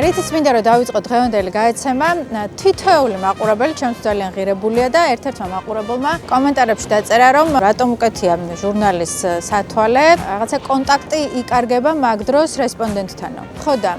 რითიც მინდა რომ დავიწყოთ დღევანდელი გაეცემა, თითოეული მაყურებელი ჩემს ძალიან ღირებულია და ერთ-ერთმა მაყურებელმა კომენტარებში დაწერა, რომ რატომ უკეთია ჟურნალის სათვალე, რაღაცა კონტაქტი იკარგება მაგ დროს რესპონდენტთანო. ხო და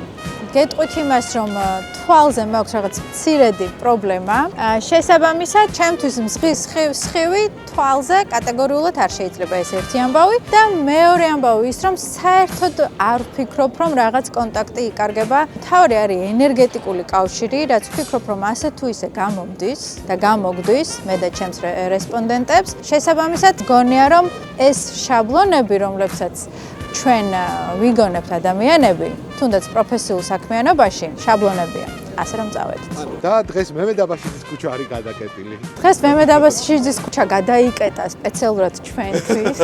გეტყვით იმას, რომ თვალზე მაქვს რაღაც მცირედი პრობლემა. შესაბამისად, ჩემთვის მსხვის სხივი თვალზე კატეგორიულად არ შეიძლება ეს ერთი ამბავი და მეორე ამბავი ის, რომ საერთოდ არ ვფიქრობ, რომ რაღაც კონტაქტი იკარგება. თავი არის ენერგეტიკული კავშირი, რაც ვფიქრობ, რომ ასე თუ ისე გამომდის და გამოგდის მე და ჩემს რესპონდენტებს. შესაბამისად, გონია, რომ ეს შაბლონები, რომლებსაც ჩვენ ვიგონებთ ადამიანები, თუნდაც პროფესიულ საქმიანობაში შაბლონებია. ასე რომ წავედით. და დღეს მემედაბაშიძის ქუჩა არის გადაკეტილი. დღეს მემედაბაშიძის ქუჩა გადაიკეტა სპეციალურად ჩვენთვის.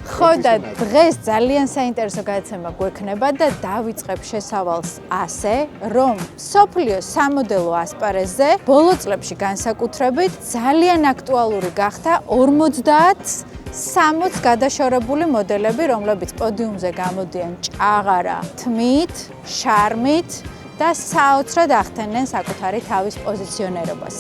ხო და დღეს ძალიან საინტერესო გადაცემა გვექნება და დავიწყებ შესავალს ასე, რომ სოფლიოს სამოდელო ასპარეზზე ბოლო წლებში განსაკუთრებით ძალიან აქტუალური გახდა 50-60 გადაშორებული მოდელები, რომლებიც პოდიუმზე გამოდიან ჭაღარა თმით, შარმით და საოცრად ახდენენ საკუთარი თავის პოზიციონერობას.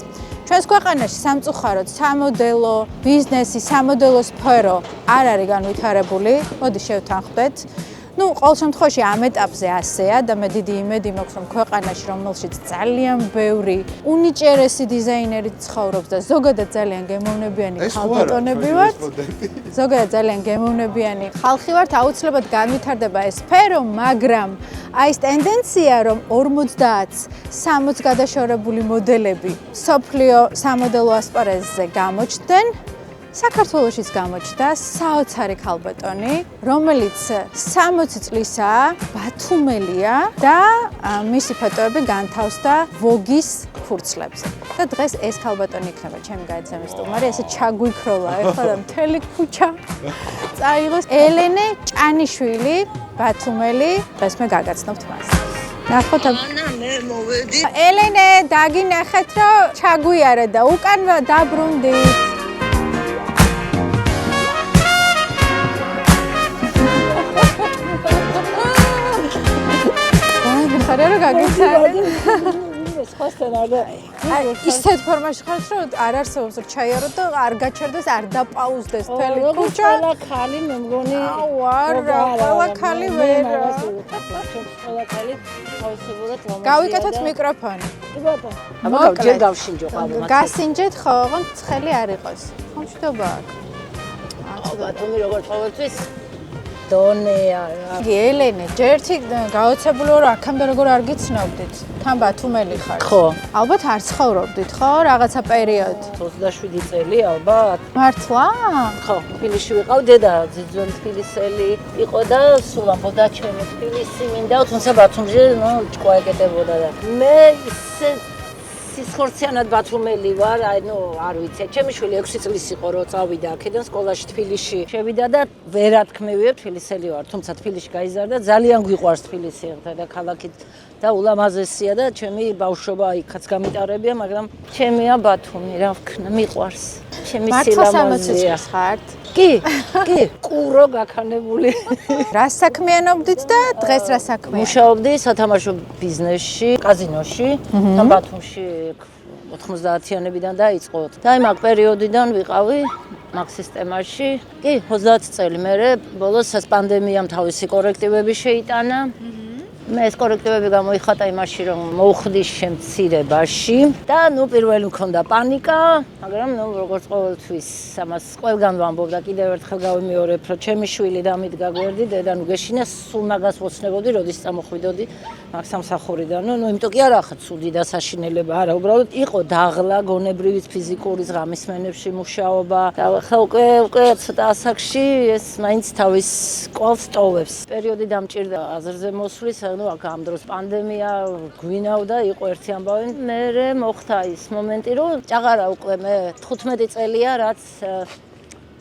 ჩვენს ქვეყანაში სამწუხაროდ სამოდელო ბიზნესი, სამოდელო სფერო არ არის განვითარებული. მოდი შევთანხმდეთ. ყოველ შემთხვევაში ამ ეტაპზე ასეა და მე დიდი იმედი მაქვს, რომ ქვეყანაში, რომელშიც ძალიან ბევრი უნიჭერესი დიზაინერი ცხოვრობს და ზოგადად ძალიან გემოვნებიანი ხალხი ვართ. ზოგადად ძალიან გემოვნებიანი ხალხი ვართ, აუცილებლად განვითარდება ეს სფერო, მაგრამ აი ეს ტენდენცია, რომ 50-60 გადაშორებული მოდელები სოფლიო სამოდელო ასპარეზზე გამოჩნდნენ, საქართველოშიც გამოჩნდა საოცარი ქალბატონი, რომელიც 60 წლისაა, ბათუმელია და მისი ფოტოები განთავსდა Vogue-ის ფურცლებზე. და დღეს ეს ქალბატონი იქნება ჩემი გადაცემის სტუმარი, ესე ჩაგვიქროლა ეხლა და მთელი ქუჩა წაიღოს. ელენე ჭანიშვილი, ბათუმელი, დღეს მე გაგაცნობთ მას. ნახოთ მე მოვედი. ელენე, დაგინახეთ, რომ ჩაგვიარა და უკან დაბრუნდით. ხარერა გაგიცანე. სხვასთან არა. ისეთ ფორმაში ხართ, რომ არ არსებობს რომ ჩაიარო და არ გაჩერდეს, არ დაპაუზდეს მთელი ქუჩა. ყველა ხალი მე მგონი. არა, ყველა ხალი ვერა. ყველა ხალი თავისებურად ლამაზია. გავიკეთოთ მიკროფონი. კი ბატონო. აბა ჯერ გავშინჯო ყავი. გასინჯეთ ხო, ოღონდ ცხელი არ იყოს. ხომშტობა აქ. ბატონი როგორ ყოველთვის დონეა რა. ელენე, ჯერთი გაოცებული ვარ, აქამდე როგორ არ გიცნობდით? თან ბათუმელი ხარ. ხო. ალბათ არ ცხოვრობდით, ხო? რაღაცა პერიოდ. 27 წელი ალბათ. მართლა? ხო, თბილისში ვიყავ, დედა ძიძვენ თბილისელი იყო და სულ ამბობდა ჩემი თბილისი მინდა, თუმცა ბათუმში ჭკვა ეკეტებოდა და მე ისე სისხორციანად ბათუმელი ვარ, არ ვიცი. ჩემი შვილი 6 წლის იყო, რომ წავიდა აქედან სკოლაში თბილისში. შევიდა და ვერათქმევია თბილისელი ვარ, თუმცა თბილისში გაიზარდა, ძალიან გვიყვარს თბილისი და ქალაქი და ულამაზესია და ჩემი ბავშვობა იქაც გამიტარებია, მაგრამ ჩემია ბათუმი, რა ვქნა, მიყვარს. ჩემი სილამაზეა. ხართ? კი, კურო გაქანებული. რა საქმიანობდით და დღეს რა საქმეა? მუშაობდი სათამაშო ბიზნესში, კაზინოში და ბათუმში 90-იანებიდან დაიწყო. და იმ პერიოდიდან ვიყავი მაგ სისტემაში. კი, 30 წელი მერე ბოლოს პანდემიამ თავისი კორექტივები შეიტანა. მე ეს კორექტივები გამოიხატა იმაში, რომ მოვხდი შემცირებაში და პირველი მქონდა პანიკა, მაგრამ როგორც ყოველთვის ამას ყველგან ვამბობ და კიდევ ერთხელ გავიმეორებ, რომ ჩემი შვილი დამიდგა გვერდი, დედა გეშინა, სულ მაგას ვოცნებოდი, როდის წამოხვიდოდი მაგ სამსახურიდან. იმიტომ კი არა ხა ცუდი და საშინელება, არა, უბრალოდ იყო დაღლა, გონებრივი ფიზიკური ზღამის მენებში მუშაობა და ხა უკვე ცოტა ასაკში ეს მაინც თავის კვალს ტოვებს. პერიოდი დამჭირდა აზრზე მოსვლის, აქ ამ დროს პანდემია გვინავდა, იყო ერთი ამბავი. მერე მოხდა ის მომენტი, რომ ჭაღარა უკვე მე 15 წელია, რაც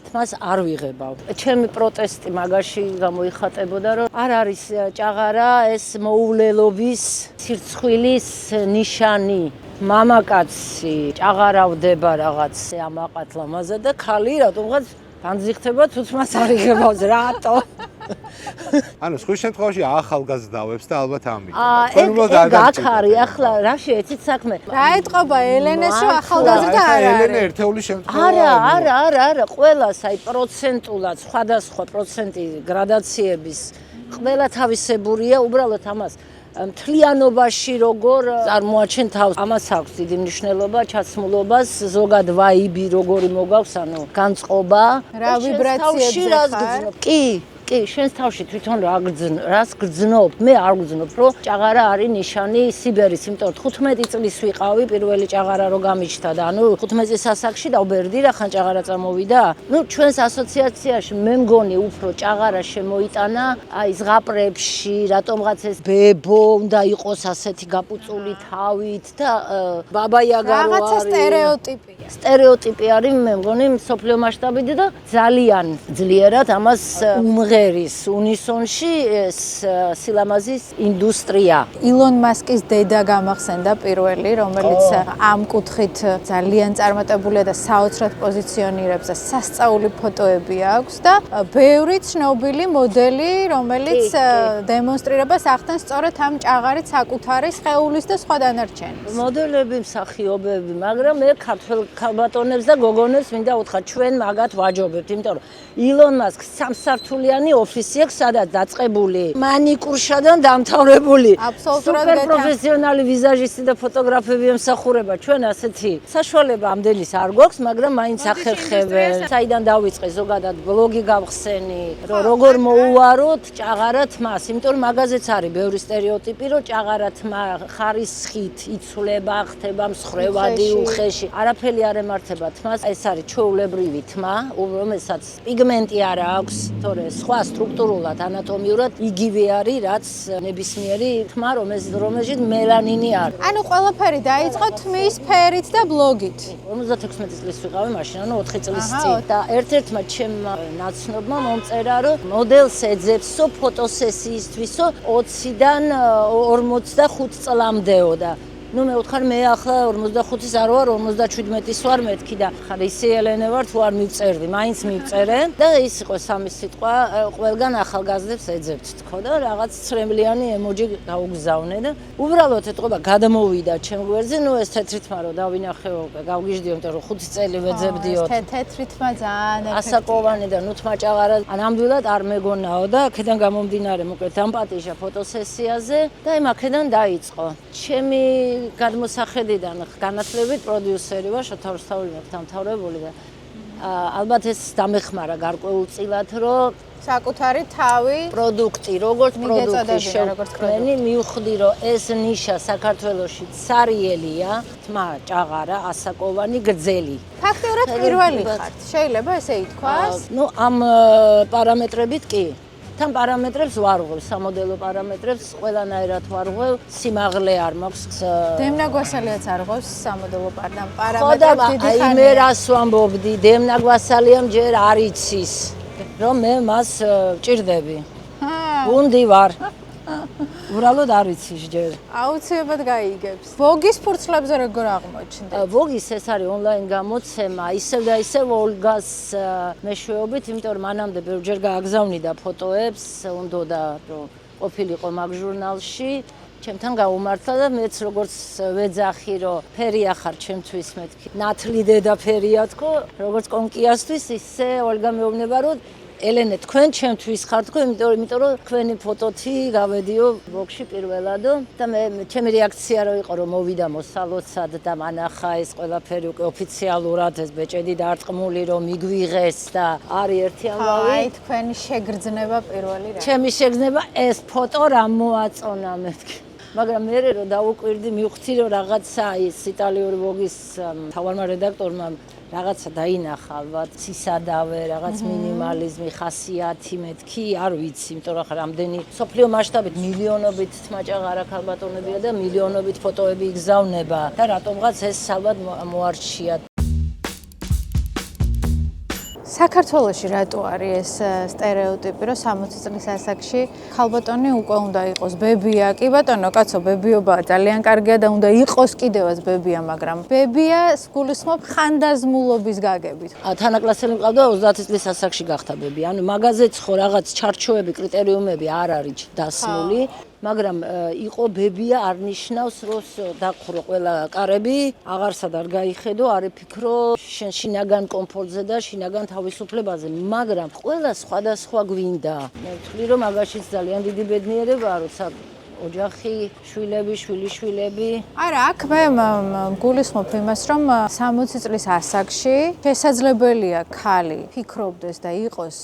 თმას არ ვიღებავ. ჩემი პროტესტი მაგაში გამოიხატებოდა, რომ არ არის ჭაღარა ეს მოულელობის, სირცხვილის ნიშანი. მამაკაცი ჭაღარავდება რაღაც ამაყად ლამაზად და ხალი რატომღაც განძიხდება თუ თმას არ იღებავს, რატო? ანუ სხვის შემთხვევაში ახალგაზრდავებს და ალბათ ამიტომ. ეგ არის ახლა რა შეეცით საქმე. რა ეთყობა ელენეს რომ ახალგაზრდა არ არის? ელენე ერთეული შემთხვევაა. არა, ყველას აი პროცენტულად სხვადასხვა პროცენტი გრადაციების ყველა თავისებურია, უბრალოდ ამას მთლიანობაში როგორ წარმოაჩენ თავს. ამას აქვს დიდი მნიშვნელობა ჩაცმულობას, ზოგად ვაიბი როგორი მოგაქვს, ანუ განწყობა, რა ვიბრაციებზე ხარ? კი, შენს თავში თვითონ რას გრძნობ? მე არ გრძნობ, რომ ჭაღარა არის ნიშანი სიბერის, იმიტომ რომ 15 წლის ვიყავი პირველი ჭაღარა რო გამიჩნდა და ანუ 15 წლის ასაკში დავბერდი რა ხან ჭაღარა წამოვიდა. ნუ ჩვენს ასოციაციაში მე მგონი უფრო ჭაღარა შემოიტანა აი ზღაპრებში, რატომღაც ეს ბებო უნდა იყოს ასეთი გაპუწული თავით და ბაბაიაგა რო არის. რაღაცა სტერეოტიპია. სტერეოტიპი არის მე მგონი მსოფლიო მასშტაბით და ძალიან ძლიერად ამას უმღერის უნისონში ეს სილამაზის ინდუსტრია. ილონ მასკის დედა გამახსენდა პირველი, რომელიც ამ კუთხით ძალიან წარმატებულია და საოცრად პოზიციონირებს და სასწაული ფოტოები აქვს და ბევრი ცნობილი მოდელი, რომელიც დემონსტრირებას ახდენს სწორედ ამ ჭაღარით საკუთარი სხეულის და სხვა დანარჩენის. მოდელები, მსახიობები, მაგრამ მე ქართველ ქალბატონებს და გოგონებს მინდა უთხრა, ჩვენ მაგათ ვაჯობებთ, იმიტომ რომ ილონ მასკს სამსართულიანი ოფისი აქვს, სადაც დაწყებული მანიკურშადან დამთავრებული. აბსოლუტურად პროფესიონალი ვიზაჟისტი და ფოტოგრაფები ემსახურება. ჩვენ ასეთი საშუალება ამდენის არ გვაქვს, მაგრამ მაინც ახერხებენ. საიდან დავიწყე ზოგადად ბლოგი გავხსენი, რომ როგორ მოუვაროთ ჭაღარა თმას, იმიტომ რომ მაგაზეც არის ბევრი სტერეოტიპი, რომ ჭაღარა თმა ხარისხით იცვლება, ხდება მსხრევადი უხეში. არაფერი არ ემართება თმას, ეს არის ჩვეულებრივი თმა, რომელსაც პიგმენტი არ აქვს, თორე სხვა სტრუქტურულად, ანატომიურად იგივე არის, რაც ნებისმიერი თმა, რომელშიც მელანინი არის. ანუ ყველაფერი დაიწყო თმის ფერით და ბლოგით. 56 წლის ვიყავი მაშინ, ანუ 4 წლის წინ და ერთ-ერთმა ჩემმა ნაცნობმა მომწერა, რომ მოდელს ეძებსო ფოტოსესიისთვისო 20-დან 45 წლამდეო და ნუ მე ვთხარ მე ახლა 45-ის არ ვარ, 57-ის ვარ მეთქი და ხარ ისე ელენე ვარ თუ არ მივწერდი, მაინც მივწერენ და ის იყო სამი სიტყვა, ყველგან ახალგაზრდებს ეძებთ თქო და რაღაც ცრემლიანი ემოჯი გაუგზავნე და უბრალოდ ეთყობა გადმოვიდა ჩემ გვერდზე, ნუ ეს თეთრი თმა რომ დავინახეო, გავგიჟდიო, იმიტომ რომ 5 წელი ვეძებდიოთ. თეთრი თმა ძალიან ასაკოვანი და ნუ თმა ჭაღარა ნამდვილად არ მეგონაო და აქედან გამომდინარე მოკლედ დამპატიჟა ფოტოსესიაზე და იმ აქედან დაიწყო. ჩემი გადმოსახედიდან განათლებით პროდიუსერი ვარ, შოთა რუსთაველი მაქვს დამთავრებული და ალბათ ეს დამეხმარა გარკვეულწილად, რომ საკუთარი თავი პროდუქტი, როგორც პროდუქტი შევქმნი, მივხვდი, რომ ეს ნიშა საქართველოში ცარიელია, თმა ჭაღარა, ასაკოვანი, გრძელი. ფაქტიურად პირველი ხართ, შეიძლება ესე ითქვას? ნუ ამ პარამეტრებით კი. თან პარამეტრებს ვარღვევ, სამოდელო პარამეტრებს ყველანაირად ვარღვევ, სიმაღლე არ მაქვს. დემნა გვასალიაც არღვევს სამოდელო პარამეტრებს ხო და აი მე რას ვამბობდი, დემნა გვასალიამ ჯერ არ იცის, რომ მე მას ვჭირდები. გუნდი ვარ. უბრალოდ არ იცის ჯერ. აუცილებლად გაიგებს. ვოგის ფურცლებზე როგორ აღმოჩნდა? ვოგის ეს არის ონლაინ გამოცემა, ისევ და ისევ ოლგას მეშვეობით, იმიტომ რომ მანამდე ბევრჯერ გააგზავნიდა ფოტოებს, უნდოდა რომ ყოფილიყო მაგ ჟურნალში. ჩემთან გაუმართლა და მეც როგორც ვეძახი, რომ ფერია ხარ ჩემთვის მეთქი. ნათლი დედა ფერია თქო, როგორც კონკიასთვის, ისე ოლგა მეუბნება, რომ ელენე თქვენ ჩემთვის ხართ თქო, იმიტომ რომ თქვენი ფოტოთი გავედიო ბლოგში პირველად და მე ჩემი რეაქცია რო იყო რომ მოვიდა მოსალოცად და მანახა ეს ყველაფერი უკვე ოფიციალურად ეს ბეჭედი დარტყმული რომ მიგვიღეს და არის ერთი ამბავი. აი თქვენი შეგრძნება პირველი რა. ჩემი შეგრძნება ეს ფოტო რა მოაწონა მეთქი. მაგრამ მე რომ დაუკვირდი მივხვდი რომ რაღაცა ის იტალიური ვოგის თავარმა რედაქტორმა რაღაცა დაინახა ალბათ ცისადავე, რაღაც მინიმალიზმი, ხასიათი მეთქი, არ ვიცი, იმიტომ რომ რამდენი სოფლიო მასშტაბით მილიონობით თმაჭაღარა ქალბატონებია და მილიონობით ფოტოები იგზავნება და რატომღაც ეს ალბათ მოარჩია. საქართველოში რატო არის ეს სტერეოტიპი, რომ 60 წლის ასაკში ქალბატონი უკვე უნდა იყოს ბებია? კი ბატონო, კაცო, ბებიობა ძალიან კარგია და უნდა იყოს კიდევაც ბებია, მაგრამ ბებია გულისხმობ ხანდაზმულობის გაგებით. თანაკლასელი მყავდა 30 წლის ასაკში გახდა ბები. ანუ მაგაზეც ხო რაღაც ჩარჩოები, კრიტერიუმები არ არის დასმული. მაგრამ იყო ბებია არ ნიშნავს რომ დაგხურო ყველა კარები, აღარსად არ გაიხედო, არ იფიქრო შენ შინაგან კომფორტზე და შინაგან თავისუფლებაზე, მაგრამ ყველა სხვადასხვა გვინდა. მე ვთვლი რომ მაგაშიც ძალიან დიდი ბედნიერებაა, როცა ოჯახი, შვილები, შვილიშვილები. არა, აქ მე გულისხმობ იმას, რომ 60 წლის ასაკში შესაძლებელია ქალი ფიქრობდეს და იყოს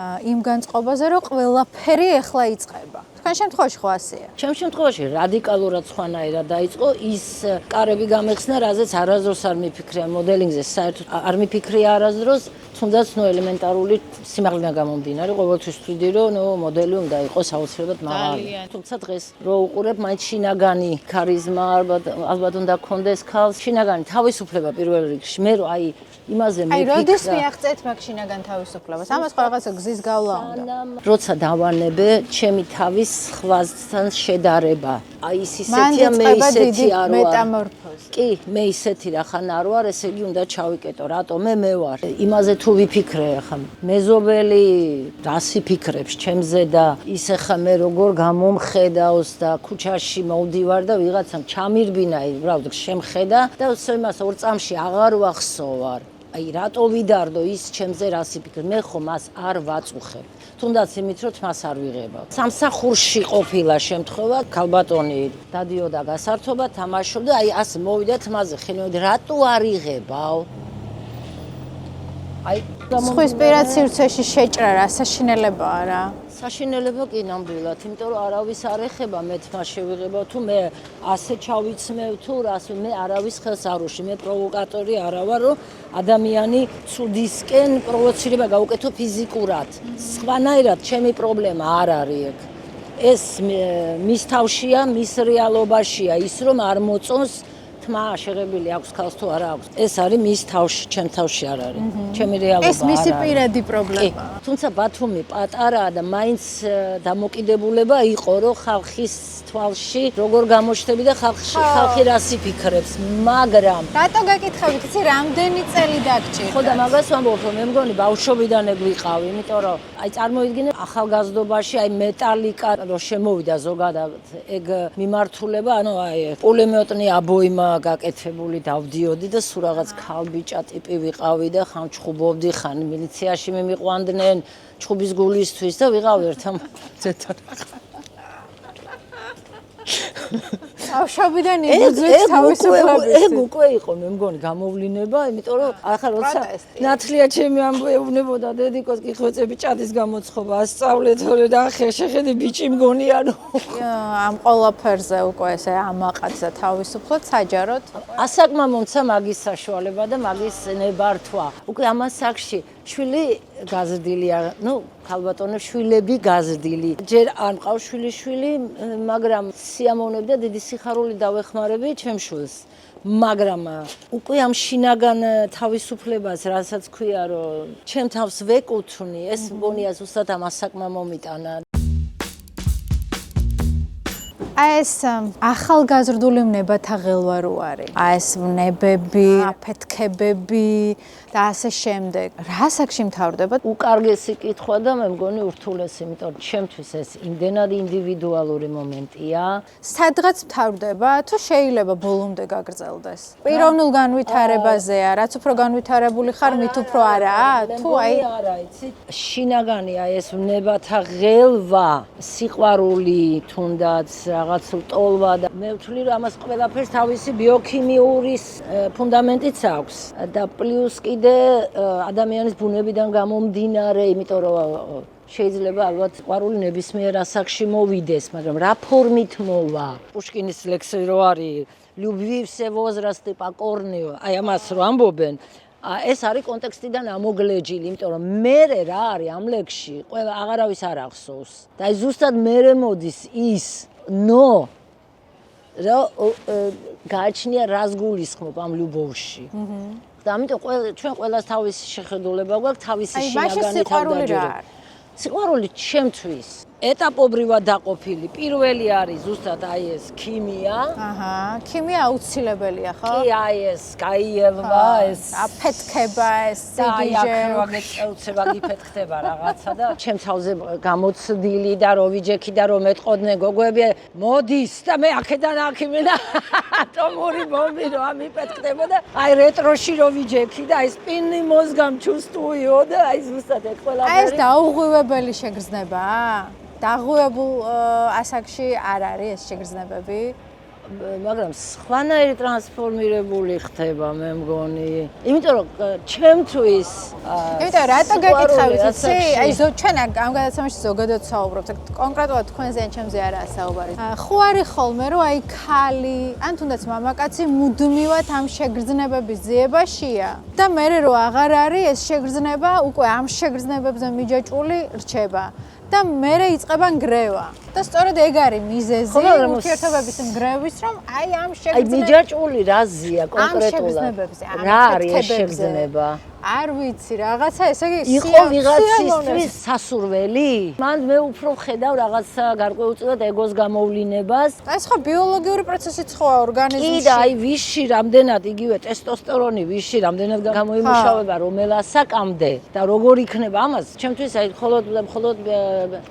იმ განწყობაზე, რომ ყველაფერი ეხლა იწყება. თქვენ შემთხვევაში ხო ასეა? ჩემ შემთხვევაში რადიკალურად სხვანაირად დაიწყო ის კარები გამეხსნა, რაზეც არასდროს არ მიფიქრია მოდელინგზე, საერთოდ არ მიფიქრია არასდროს, თუნდაც ელემენტარული სიმაღლიდან გამომდინარე, ყოველთვის ვთვლი რომ მოდელი უნდა იყოს აუცილებლად მაღალი. თუმცა დღეს რო უყურებ, მაინც შინაგანი ქარიზმა ალბათ უნდა გქონდეს ქალს, შინაგანი თავისუფლება პირველ რიგში. მე რო იმაზე მიფიქრა. როდის მიაღწევთ მაგ შინაგან თავისუფლებას? ამას ხო რაღაცა გზის გავლა უნდა. როცა დავანებე ჩემი თავის ხვასთან შედარება. ის ისეთია, მე ისეთი არ ვარ. მეტამორფოზი. კი, მე ისეთი რა ხან არ ვარ, ესე იგი უნდა ჩავიკეტო, რატო მე ვარ. იმაზე თუ ვიფიქრე ახლა მეზობელი რას იფიქრებს ჩემზე და ისე ხა მე როგორ გამომხედავს და ქუჩაში მოვდივარ და ვიღაცამ ჩამირბინა, უბრალოდ შემხედა და იმას ორ წამში აღარ ვახსოვარ. რატო ვიდარდო ის ჩემზე რას იფიქრე? მე ხო მას არ ვაწუხებ. თუნდაც იმით რომ თმას არ ვიღებავ. სამსახურში ყოფილა შემთხვევა, ქალბატონი დადიოდა გასართობა, თამაშობდა, ასე მოვიდა თმაზე, ხინოდი, რატო არ იღებავ? სხვის პირად სივრცეში შეჭრა რა საშინელებაა რა. საშინელება კი ნამდვილად, იმიტომ რომ არავის არ ეხება მე თმა შევიღებავ თუ მე ასე ჩავიცმევ თუ რას მე არავის ხელს არ უშლი, მე პროვოკატორი არა ვარ, რომ ადამიანი ცუდისკენ პროვოცირება გაუკეთო ფიზიკურად. სხვანაირად ჩემი პრობლემა არ არის ეგ. ეს მის თავშია, მის რეალობაშია ის რომ არ მოწონს თმა შეღებილი აქვს ქალს თუ არა აქვს. ეს არის მის თავში, ჩემ თავში არ არის. ჩემი რეალობა არ არის. ეს მისი პირადი პრობლემაა. თუმცა ბათუმი პატარაა და მაინც დამოკიდებულება იყო, რომ ხალხის თვალში როგორ გამოჩნდები და ხალხი რას იფიქრებს, მაგრამ რატო გაკითხებით, იცი, რამდენი წელი დაგჭირდა? ხო და მაგას ვამბობ, რომ მე მგონი ბავშვობიდან ეგ ვიყავი, იმიტომ რომ წარმოვიდგინე ახალგაზრდობაში მეტალიკა რო შემოვიდა ზოგადად ეგ მიმართულება, ანუ პულემეტნი აბოიმა გაკეთებული დავდიოდი და სულ რაღაც ქალბიჭა ტიპი ვიყავი და ხან ჩხუბობდი, ხან მილიციაში მიმიყვანდნენ ჩხუბის გულისთვის და ვიყავი ერთამ ბავშვობიდან იბრძვის თავისუფლებას. ეგ უკვე იყო მე მგონი გამოვლინება, იმიტომ რომ ახლა როცა ნათლია ჩემი ამბეუბნებოდა დედიკოს კი ხვეწები ჭადის გამოცხობა ასწავლე თორე და ახლა შეხედე ბიჭი მგონია რომ ამ ყველაფერზე უკვე ესე ამაყაცა თავისუფლად საჯაროდ. ასაკმა მომცა მაგის საშუალება და მაგის ნებართვა. უკვე ამას საკში შვილი გაზრდილია, ქალბატონებს შვილები გაზრდილი. ჯერ არ მყავს შვილიშვილი, მაგრამ სიამოვნები და დიდი სიხარული დავეხმარები ჩემ შვილს. მაგრამ უკვე ამ შინაგან თავისუფლებას, რასაც ქვია, რომ ჩემ თავს ვეკუთვნი, ეს მგონია ზუსტად ამ ასაკმა მომიტანა. ეს ახალგაზრდული ვნებათა ღელვარო არის. ეს ვნებები, აფეთქებები და ასე შემდეგ. რა საკში მთავრდება? უკარგესი კითხვა და მე მგონი ურთულესი, იმიტომ რომ ჩემთვის ეს იმდენად ინდივიდუალური მომენტია. სადღაც მთავრდება თუ შეიძლება ბოლომდე გაგრძელდეს? პიროვნულ განვითარებაზეა, რაც უფრო განვითარებული ხარ, მით უფრო არაა? თუ არა, იცი? შინაგანია ეს ვნებათა ღელვა, სიყვარული, თუნდაც რაღაც ლტოლვა და მე ვთვლი რომ ამას ყველაფერს თავისი ბიოქიმიური ფუნდამენტიც აქვს და პლუს კიდე ადამიანის ბუნებიდან გამომდინარე, იმიტომ რომ შეიძლება ალბათ ყვარული ნებისმიერ ასაკში მოვიდეს, მაგრამ რა ფორმით მოვა? პუშკინის ლექსი რო არის любви все возрасты покорные, ამას რო ამბობენ, ეს არის კონტექსტიდან ამოგლეჯილი, იმიტომ რომ მერე რა არის ამ ლექსში, ყველა აღარავის არ ახსოვს. და აი ზუსტად მერე მოდის ის რა გააჩნია რას გულისხმობ ამ любовში. და ამიტომ ჩვენ ყველას თავისი შეხედულება გვაქვს, თავისი აი, მაშინ შინაგანი სიყვარული რა თავდაჯერება. არის? სიყვარული ჩემთვის ეტაპობრივად დაყოფილი. პირველი არის ზუსტად აი ეს ქიმია. აჰა, ქიმია აუცილებელია, ხო? კი, აი ეს გაიელვა, ეს აფეთქება, ეს აი აქ სიგიჟე. ვაგეთ წეუცება გიფეთქდება რაღაცა და ჩემ თავზე გამოცდილი და რო ვიჯექი და რომ ეტყოდნენ გოგოები, მოდის და მე აქედან აქ იმენა ატომური ბომბი რო ამიფეთქდებოდა. აი რეტროში რო ვიჯექი და აი სპინი მოზგამ ჩუსტუიო და აი ზუსტად ეს ყველაფერი. აი ეს დაუღვივებელი შეგრძნებაა? დაღვევებულ ასაკში არ არის ეს შეგრძნებები? მაგრამ სხვანაირი ტრანსფორმირებული ხდება მე მგონი. იმიტომ რომ ჩემთვის იმიტომ რატო გეკითხავით იცი? აი ჩვენ ამ გადაცემაში ზოგადად საუბრობთ, კონკრეტულად თქვენზე ან ჩემზე არაა საუბარი. ხო არის ხოლმე რომ აი ქალი, ან თუნდაც მამაკაცი მუდმივად ამ შეგრძნებების ძიებაშია და მე რო აღარ არის ეს შეგრძნება, უკვე ამ შეგრძნებებზე მიჯაჭვული რჩება. და მერე იწყება ნგრევა. და სწორედ ეგ არის მიზეზი ურთიერთობების ნგრევის, რომ აი ამ შეგრძნებებს აი მიჯაჭვული რაზია კონკრეტულად? შეგრძნებებზე, ამ რა არის ეს აფეთქებებზე. შეგრძნება? არ ვიცი, რაღაცა ესე იგი იყო ვიღაცისთვის სასურველი? მან მე უფრო ვხედავ რაღაცა გარკვეულწილად ეგოს გამოვლინებას. ეს ხო ბიოლოგიური პროცესიც ხო ორგანიზმში. კი და აი ვისში რამდენად იგივე ტესტოსტერონი ვისში რამდენად გამოიმუშავება რომელასაკამდე და როგორ იქნება ამას ჩემთვის აი მხოლოდ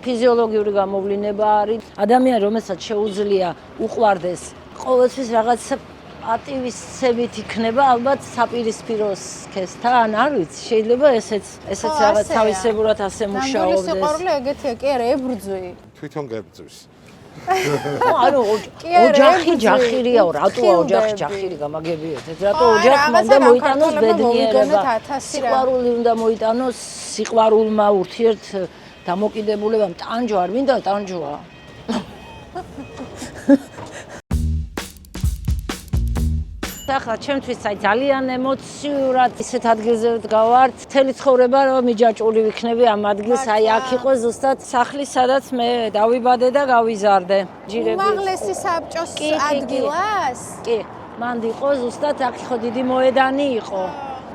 ფიზიოლოგიური გამოვლინება არის. ადამიანი რომელსაც შეუძლია უყვარდეს ყოველთვის რაღაცა პატივისცემით იქნება ალბათ საპირისპირო სქესთან, არ ვიცი, შეიძლება ესეც რაღაც თავისებურად ასე მუშაობდეს. ნამდვილი სიყვარული ეგეთია, კი არა, ებრძვი. თვითონ გებძვის. ანუ ოჯახი ჯახირიაო, რატოა ოჯახი ჯახირი გამაგებიეთ? რატო ოჯახმა უნდა მოიტანოს ბედნიერება? სიყვარული უნდა მოიტანოს სიყვარულმა ურთიერთ დამოკიდებულებამ. ტანჯვა არ მინდა ტანჯვა. ახლა ჩემთვის აი ძალიან ემოციურად ისეთ ადგილზე ვდგავართ. მთელი ცხოვრება რომ მიჯაჭვული ვიქნები ამ ადგილს, აი აქ იყო ზუსტად სახლი, სადაც მე დავიბადე და გავიზარდე. უმაღლესი საბჭოს ადგილას? კი, მანდ იყო ზუსტად აქ იყო დიდი მოედანი იყო.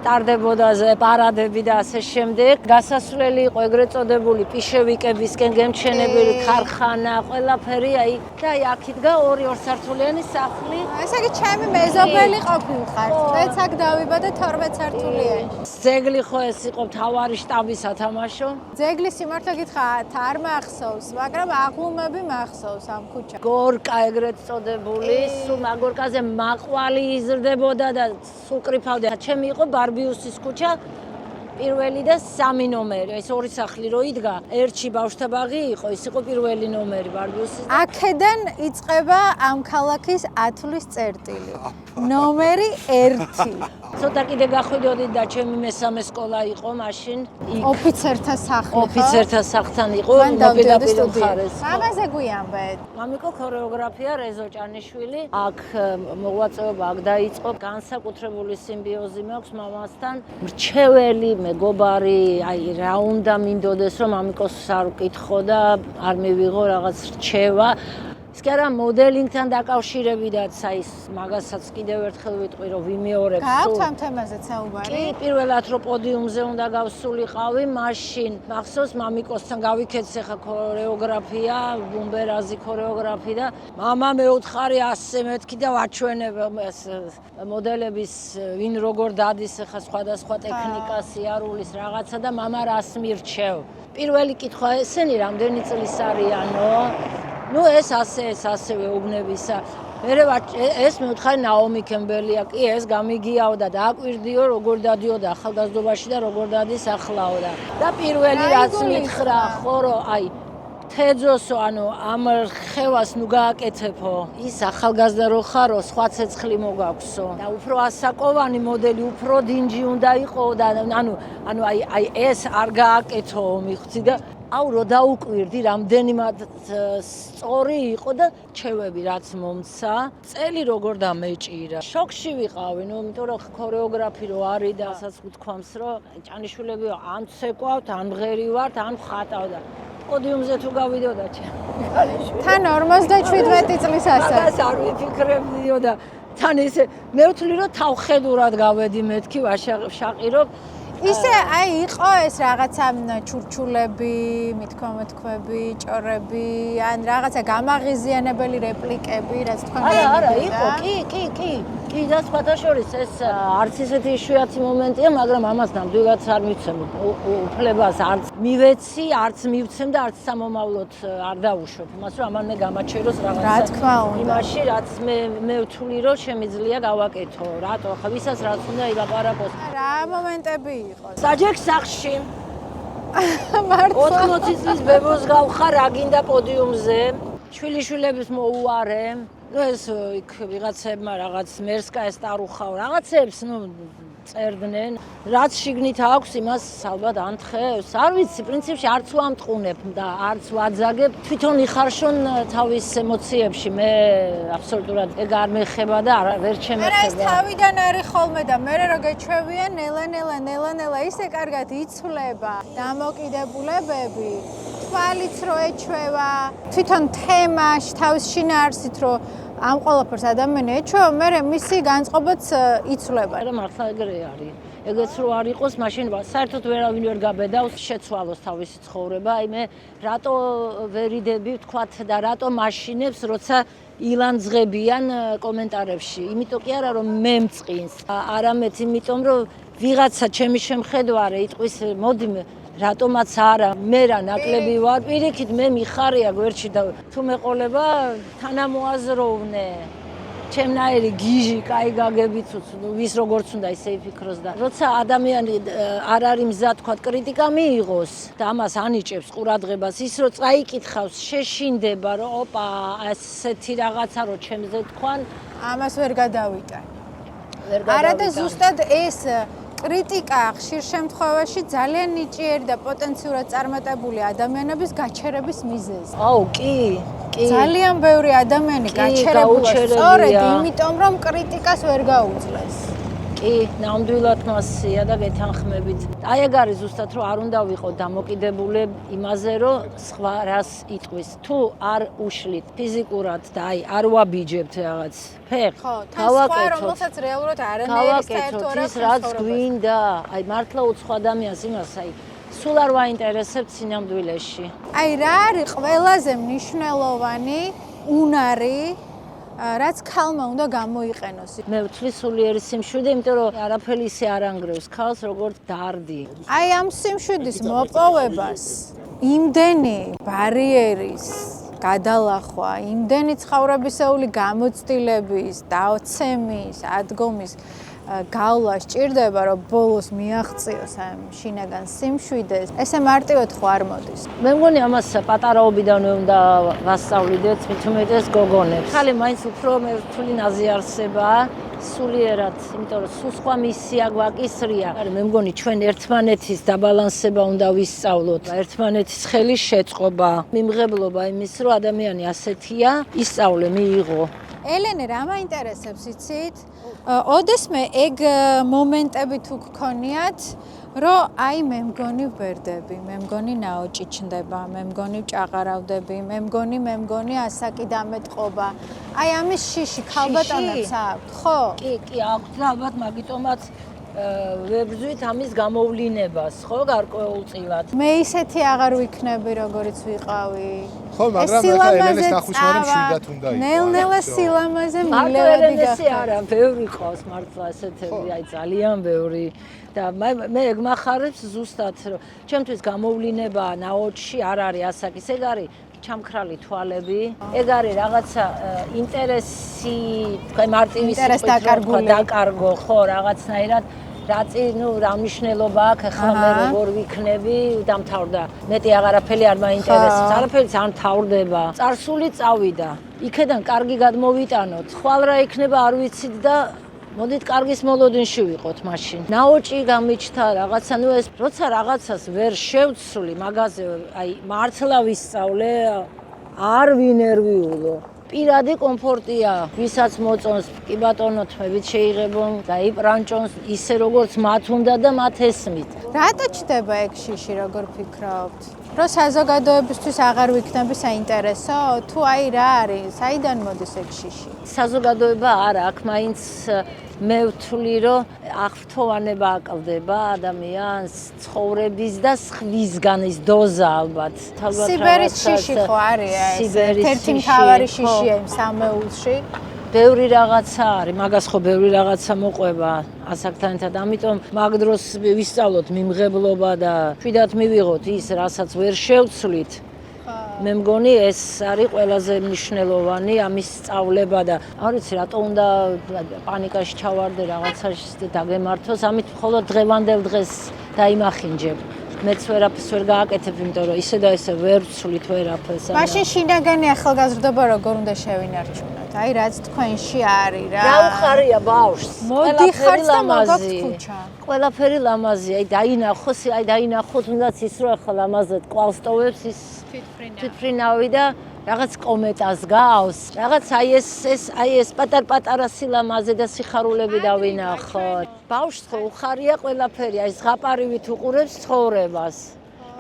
ტარდებოდაზე პარადები და ასე შემდეგ. გასასვლელი იყო ეგრეთ წოდებული პიშევიკებისკენ გემჩენებელი ქარხანა, ყველაფერი აი და აი აქ იდგა ორი ორსართულიანი სახლი. ესე იგი ჩემი მეზობელი ყოფილიყარ. მეც აქ დავიბადე 12 სართულიანი. ძეგლი ხო ეს იყო მთავარი შტაბი სათამაშო. ძეგლი სიმართლე გითხრათ არ მახსოვს, მაგრამ აღლუმები მახსოვს ამ ქუჩას. გორკა ეგრეთ წოდებული, სულ მაგორკაზე მაყვალი იზრდებოდა და სულ კრიფავდა. ჩემი იყო ბარბიუსის ქუჩა პირველი და 3 ნომერი. ეს ორი სახლი რო იდგა, ერთში ბავშვთა ბაღი იყო, ის იყო პირველი ნომერი ბარბიუსის. აქედან იწყება ამ ქალაქის ათვლის წერტილი. ნომერი 1. ცოტა კიდე გახვიდოდით და ჩემი მესამე სკოლა იყო მაშინ. ოფიცერთა სახლი. ოფიცერთა სახლთან იყო, მოპირდაპირ მხარეს. მამაზე გვიამბეთ. მამიკო ქორეოგრაფია რეზო ჭანიშვილი. აქ მოღვაწეობა აქ დაიწყო. განსაკუთრებული სიმბიოზი მაქვს მამასთან. მრჩეველი, მეგობარი, აი რა უნდა მინდოდეს რომ მამიკოს არ ვკითხო და არ მივიღო რაღაც რჩევა. ის კი არა მოდელინგთან დაკავშირებიდაც აი მაგასაც კიდევ ერთხელ ვიტყვი რომ ვიმეორებ სულ. გაქვთ ამ თემაზე საუბარი? კი, პირველად რომ პოდიუმზე უნდა გავსულიყავი, მაშინ მახსოვს მამიკოსთან გავიქეცე ხა ქორეოგრაფია, ბუმბერაზი ქორეოგრაფი და მამა მეუთხარი ასე მეთქი და ვაჩვენებ ეს მოდელების ვინ როგორ დადის ხა სხვადასხვა ტექნიკას, იარულის რაღაცა და მამა რას მირჩევ. პირველი კითხვა ესენი რამდენი წლის არიანო? ნუ ეს ასევე უბნებისა. მერე ეს მეუთხარი ნაომი კემბელია, კი ეს გამიგიაო და დააკვირდიო როგორ დადიოდა ახალგაზრდობაში და როგორ დადის ახლაო და პირველი რაც მითხრა ხო რომ აი თეძოსო ანუ ამ ხევას ნუ გააკეთებო ის ახალგაზრდა რო ხარო სხვა ცეცხლი მოგაქვსო და უფრო ასაკოვანი მოდელი უფრო დინჯი უნდა იყო და ანუ აი ეს არ გააკეთო მიხცი და აუ რო დაუკვირდი რამდენიმად სწორი იყო და ჩევები რაც მომცა წელი როგორ დამეჭირა შოქში ვიყავი ნუ იმიტომ რომ ქორეოგრაფი რო არის და ასაც გთქვამს რომ ჭანიშვილები ან ცეკვავთ ან მღერი ვართ ან ხატავ და პოდიუმზე თუ გავიდოდა ჩემი თან 57 წლის ასაკში მაგას არ ვიფიქრებდიო და თან ესე მე ვთვლი რომ თავხედურად გავედი მეთქი ვაშაყი რომ ისე აი იყო ეს რაღაცა ჩურჩულები, მithkomethkwები, ჭორები, ან რაღაცა გამაღიზიანებელი რეპლიკები, რაც თქვენ არა, იყო, კი, და სხვათა შორის ეს არც ისეთი იშვიათი მომენტია, მაგრამ ამას ნამდვილად არ მივცემ უფლებას, არც მივეცი, არც მივცემ და არც სამომავლოდ არ დავუშვებ იმას, რომ ამან მე გამაჩეროს რაღაცა. რა თქმა უნდა. იმაში, რაც მე ვთვლი, რომ შემიძლია გავაკეთო, რატო, ხა ვისაც რაც უნდა ილაპარაკოს. რა მომენტები იყო? საჯექ სახში მართლა 80 წლის ბებოს გავხარ, რა გინდა პოდიუმზე, შვილიშვილების მოუარე. ეს იქ ვიღაცებმა რაღაც მერსკა ეს ტარუხავ რაღაცებს, წერდნენ. რაც შიგნით აქვს, იმას ალბათ ანთხევს. არ ვიცი, პრინციპში არც ვამტყუნებ და არც ვაძაგებ. თვითონ იხარშონ თავის ემოციებში. მე აბსოლუტურად ეგ არ მეხება და ვერ შემეხება. ეს თავიდან არის ხოლმე და მე რო გეჩვევიან ნელა ისე კარგად იცვლება დამოკიდებულებები. თვალიც რო ეჩვევა, თვითონ თემაში თავის შინაარსით რო ამ ყველაფერს ადამიანი ეჩვევა, მე მისი განწყობაც იცვლება. არა მართლა ეგრე არის. ეგეც რო არ იყოს, მაშინ საერთოდ ვერავინ ვერ გაბედავს შეცვალოს თავისი ცხოვრება. აი მე რატო ვერიდები ვთქვათ და რატო მაშინებს, როცა ილანძღებიან კომენტარებში. იმიტომ კი არა რომ მე მწყინს, არამედ იმიტომ რომ ვიღაცა ჩემი შემხედვარე იტყვის მოდი რატომაც არა მე რა ნაკლები ვარ პირიქით მე მიხარია გვერდში და თუ მეყოლება თანამოაზროვნე ჩემნაირი გიჟი კაი გაგებიც ვის როგორც უნდა ისე იფიქროს და როცა ადამიანი არ არის მზად თქვა კრიტიკა მიიღოს და ამას ანიჭებს ყურადღებას ის რომ წაიკითხავს შეშინდება რომ ოპა ასეთი რაღაცა რომ ჩემზე თქვან ამას ვერ გადავიტან არა და ზუსტად ეს კრიტიკა ხშირ შემთხვევაში ძალიან ნიჭიერი და პოტენციურად წარმატებული ადამიანების გაჩერების მიზეზი. აუ, კი. ძალიან ბევრი ადამიანი გაჩერებულია სწორედ იმიტომ, რომ კრიტიკას ვერ გაუძლეს. კი, ნამდვილად მასია და გეთანხმებით. აი ეგ არის ზუსტად რომ არ უნდა ვიყოთ დამოკიდებული იმაზე, რომ სხვა რას იტყვის. თუ არ უშლით ფიზიკურად და აი არ ვაბიჯებთ რაღაც ფეხ, გავაკეთოთ. რომელსაც რეალურად არანაირი საერთო არ აქვს. რაც გვინდა, აი მართლა უცხო ადამიანს იმას აი სულ არ ვაინტერესებთ სინამდვილეში. აი რა არის ყველაზე მნიშვნელოვანი უნარი რაც ქალმა უნდა გამოიყენოს. მე ვთვლი სულიერი სიმშვიდე, იმიტომ რომ არაფერი ისე არ ანგრევს ქალს, როგორც დარდი. აი ამ სიმშვიდის მოპოვებას იმდენი ბარიერის გადალახვა, იმდენი ცხოვრებისეული გამოცდილების, დაოცემის, ადგომის გავლა სჭირდება, რომ ბოლოს მიაღწიოს ამ შინაგან სიმშვიდეს. ესე მარტივად ხო არ მოდის. მე მგონი ამას პატარაობიდანვე უნდა ვასწავლიდეთ, მით უმეტეს გოგონებს. ხალი მაინც უფრო მე ვთვლი ნაზიარსებაა, სულიერად, იმიტომ რომ სულ სხვა მისია გვაკისრია. მე მგონი ჩვენ ერთმანეთის დაბალანსება უნდა ვისწავლოთ. ერთმანეთის ხელის შეწყობა, მიმღებლობა იმის, რომ ადამიანი ასეთია, ისწავლე, მიიღო. ელენე, რა მაინტერესებს იცით? ოდესმე ეგ მომენტები თუ გქონიათ, რომ აი მე მგონი ვბერდები, მე მგონი ნაოჭი ჩნდება, მე მგონი ვჭაღარავდები, მე მგონი ასაკი დამეტყობა. აი ამის შიში ქალბატონებს აქვთ, ხო? კი, აქვთ და ალბათ მაგიტომაც ვებრძვით ამის გამოვლინებას, ხო, გარკვეულწილად. მე ისეთი აღარ ვიქნები, როგორიც ვიყავი. ხო, მაგრამ ახლა ელენეს ნახუშვარი მშვიდად უნდა იყოს. ნელ-ნელა სილამაზე მილევადი გახდა. არა, ბევრი ყავს მართლა ესეთები, აი ძალიან ბევრი. და მე ეგ მახარებს ზუსტად, რომ ჩემთვის გამოვლინება ნაოჭში არ არის ასაკის, ეგ არის ჩამქრალი თვალები, ეგ არის რაღაცა ინტერესი, თქვენ მარტივი სიტყვით დაკარგო, ხო, რაღაცნაირად რა მნიშვნელობა აქვს ახლა მე როგორ ვიქნები დამთავრდა. მეტი აღარაფერი არ მაინტერესებს, არაფერიც არ მთავრდება. წარსული წავიდა. იქედან კარგი გადმოვიტანოთ. ხვალ რა იქნება არ ვიცით და მოდით კარგის მოლოდინში ვიყოთ მაშინ. ნაოჭი გამიჩნდა რაღაცა, ეს როცა რაღაცას ვერ შევცვლი, მაგაზე აი მართლა ვისწავლე, არ ვინერვიულო. პირადი კომფორტია, ვისაც მოწონს, კი ბატონო, თმებით შეიღებონ, დაიპრანჭონ ისე როგორც მათ უნდა და მათ ესმით. რატო ჩდება ეგ შიში, როგორ ფიქრობთ? რომ საზოგადოებისთვის აღარ ვიქნები საინტერესო? თუ აი რა არის? საიდან მოდის ეგ შიში? საზოგადოება არა, აქ მაინც მე ვთვლი, რომ აღფრთოვანება აკლდება ადამიანს, ცხოვრების და სხვისგან ის დოზა ალბათ. სიბერის შიში ხო არის ეს? ერთ-ერთი მთავარი შიშია იმ სამეულში. ბევრი რაღაცა არის, მაგას ხო ბევრი რაღაცა მოყვება ასაკთან ერთად. ამიტომ მაგ დროს ვისწავლოთ მიმღებლობა და შვიდად მივიღოთ ის, რასაც ვერ შევცვლით. მე მგონი ეს არის ყველაზე მნიშვნელოვანი ამის სწავლება და არ ვიცი რატო უნდა პანიკაში ჩავარდე რაღაცაში დაგემართოს, ამით მხოლოდ დღევანდელ დღეს დაიმახინჯებ. მეც ვერაფერს ვერ გააკეთებ, იმიტომ რომ ისე და ისე ვერ ვცვლით ვერაფერს. მაშინ შინაგანი ახალგაზრდობა როგორ უნდა შევინარჩუნოთ? აი რაც თქვენში არის რა. რა უხარია ბავშვს? მოდიხართ და მოგაქვთ ქუჩა. ყველაფერი ლამაზია, აი დაინახოს, აი დაინახოთ უნდაც ის რომ ახლა ლამაზად კვალსტოვებს ის თვითფრინავი და რაღაც კომეტას გავს. რაღაც აი ეს პატარ-პატარა სილამაზე და სიხარულები დავინახოთ. ბავშვს ხო უხარია ყველაფერი, აი ზღაპარივით უყურებს ცხოვრებას.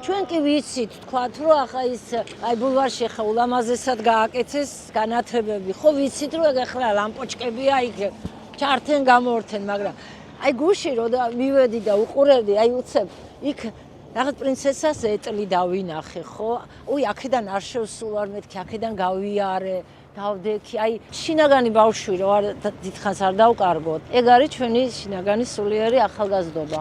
ჩვენ კი ვიცით, თქვათ, რომ ახლა ის აი ბულვარში ხა ულამაზესად გააკეთეს განათებები. ხო ვიცით, რომ ახლა ლამპოჩკებია იქ ჩართენ გამორთენ, მაგრამ აი გუში რო და მივედი და უყურებდი, აი უცებ იქ რაღაც პრინცესას ეტლი დავინახე, ხო? უი, აქედან არ შევსულვარ მეთქი, აქედან გავიარე, დავდექი. აი, შინაგანი ბავშვი რო არ დიდხანს არ დავკარგოთ. ეგ არის ჩვენი შინაგანი სულიერი ახალგაზრდობა.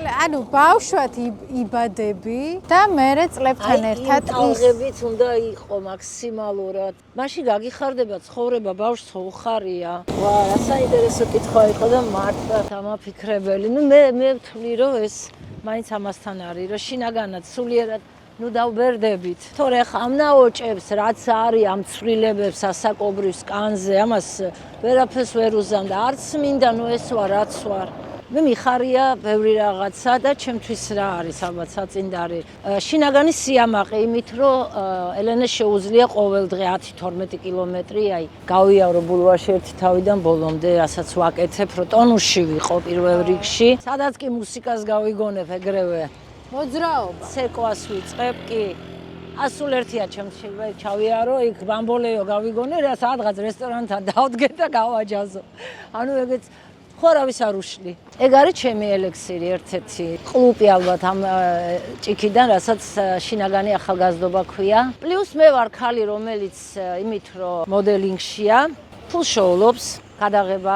ანუ ბავშვად იბადები და მერე წლებთან ერთად ტალღებით უნდა იყო მაქსიმალურად. მაშინ გაგიხარდება ცხოვრება, ბავშვს ხო უხარია. ვა, რა საინტერესო კითხვა იყო და მართლა დამაფიქრებელი. ნუ მე ვთვლი, რომ ეს მაინც ამასთან არის, რომ შინაგანად სულიერად ნუ დავბერდებით. თორე ხა ამ ნაოჭებს, რაც არის ამ ცვლილებებს ასაკობრივ სკანზე, ამას ვერაფერს ვერ უზამ და არც მინდა ნუ ეს ვარ, რაც ვარ. მე მიხარია ბევრი რაღაცა და ჩემთვის რა არის ალბათ საწინდარი. შინაგანი სიამაყე იმით, რომ ელენეს შეუძლია ყოველ დღე 10-12 კილომეტრი აი გავიარო ბულვარში ერთი თავიდან ბოლომდე, რასაც ვაკეთებ, რომ ტონუსში ვიყო პირველ რიგში. სადაც კი მუსიკას გავიგონებ ეგრევე. მოძრაობა. ცეკვას ვიწყებ კი. ასულ ერთია ჩემს შეიძლება ჩავიარო, იქ ბამბოლეო გავიგონე, რა სადღაც რესტორანთან დავდგე და გავაჯაზო. ანუ ეგეც ხო არავის არ უშლი. ეგ არის ჩემი ელექსირი ერთ-ერთი. კლუბი ალბათ ამ ჭიქიდან, რასაც შინაგანი ახალგაზრდობა ქვია. პლუს მე ვარ ქალი, რომელიც იმით რომ მოდელინგშია, ფულშოულობს, გადაღება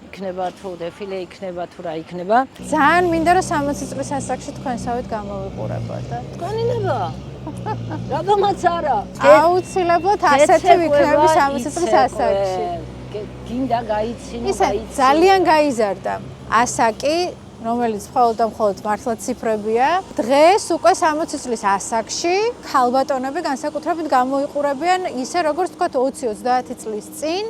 იქნება თუ დეფილე იქნება თუ რა იქნება. ძალიან მინდა რომ 60 წლის ასაკში თქვენსავით გამოვიყურებოდა. თქვენინება? რადგანაც არა. აუცილებლად ასეთი ვიქნები 60 წლის ასაკში. გინდა გაიცინო, ძალიან გაიზარდა ასაკი, რომელიც მხოლოდ მართლა ციფრებია. დღეს უკვე 60 წლის ასაკში ქალბატონები განსაკუთრებით გამოიყურებიან ისე როგორც თქვა 20-30 წლის წინ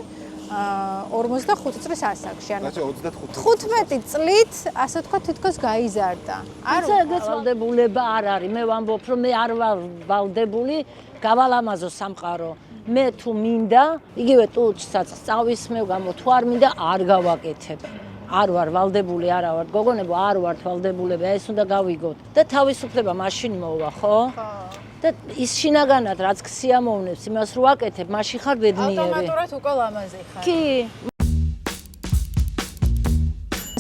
45 წლის ასაკში. ანუ 15 წლით ასე თქვა თითქოს გაიზარდა. არა, ეგეც ვალდებულება არ არის. მე ვამბობ, რომ მე არ ვარ ვალდებული გავალამაზო სამყარო. მე თუ მინდა, იგივე ტუჩსაც წავისმევ გამო თუ არ მინდა არ გავაკეთებ. არ ვარ ვალდებული, არა ვარ გოგონებო, არ ვართ ვალდებულები, აი ეს უნდა გავიგოთ. და თავისუფლება მაშინ მოვა, ხო? და ის შინაგანად რაც ქსიამოვნებს იმას რო ვაკეთებ, მაშინ ხარ ბედნიერი. ავტომატურად უკვე ლამაზი ხარ. კი.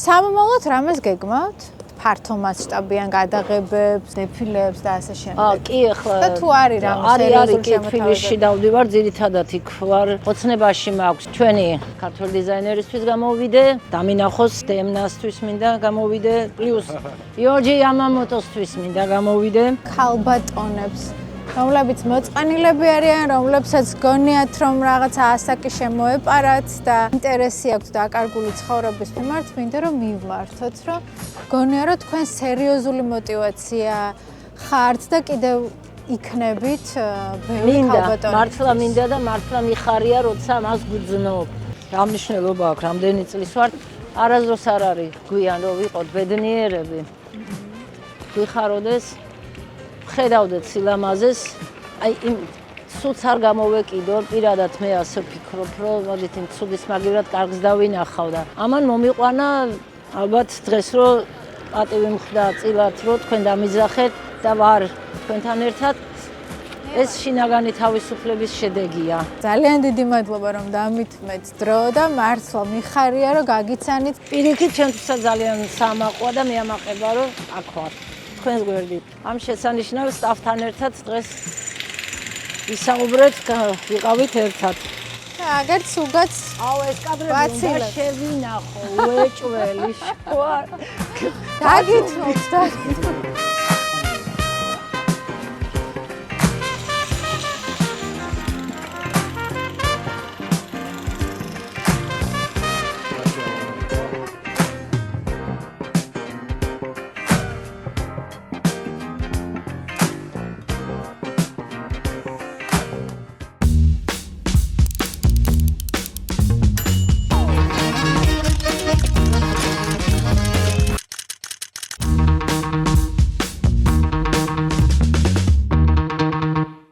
სამომავლოდ რამეს გეგმავთ? ფართო მასშტაბიან გადაღებებს, დეფილეებს და ასე შემდეგ. კი, ახლა და თუ არის რამე არის კი თბილისში დავდივარ, ძირითადად იქ ვარ. ოცნებაში მაქვს ჩვენი ქართველ დიზაინერისთვის გამოვიდე, დამინახოს დემნასთვის მინდა გამოვიდე, პლუს იორჯი იამამოტოსთვის მინდა გამოვიდე. ქალბატონებს რომლებიც მოწყენილები არიან, რომლებსაც გონიათ, რომ რაღაცა ასაკი შემოეპარათ და ინტერესი აქვთ დაკარგული ცხოვრების მიმართ, მინდა რომ მივმართოთ, რომ გონია, რომ თქვენ სერიოზული мотиваცია ხართ და კიდევ იქნებით ბევრი ქალბატონი. მართლა მინდა და მართლა მიხარია, როცა მას გვძნობ. რა მნიშვნელობა აქვს, რამდენი წლის ვარ, არასდროს არ არის გვიან რომ ვიყოთ ბედნიერები. გვიხაროდეს ხედავდეთ სილამაზეს, აი იმ სულს არ გამოვეკიდო, პირადად მე ასე ვფიქრობ, რომ მოდით იმ ცუდის მაგივრად კარგს დავინახავ და ამან მომიყვანა ალბათ დღეს რომ პატივი მხვდა წილად რომ თქვენ დამიძახეთ და ვარ თქვენთან ერთად ეს შინაგანი თავისუფლების შედეგია. ძალიან დიდი მადლობა რომ დამითმეთ დრო და მართლა მიხარია რომ გაგიცანით. პირიქით ჩემთვისაც ძალიან სამაყვა და მეამაყება რომ აქ ვარ. თქვენს გვერდით. ამ შესანიშნავ სტაფთან ერთად დღეს ვისაუბრეთ, ვიყავით ერთად. აგერ სულგაც აუ ეს კადრები უნდა შევინახო, უეჭველი შოა. დაგითმოთ.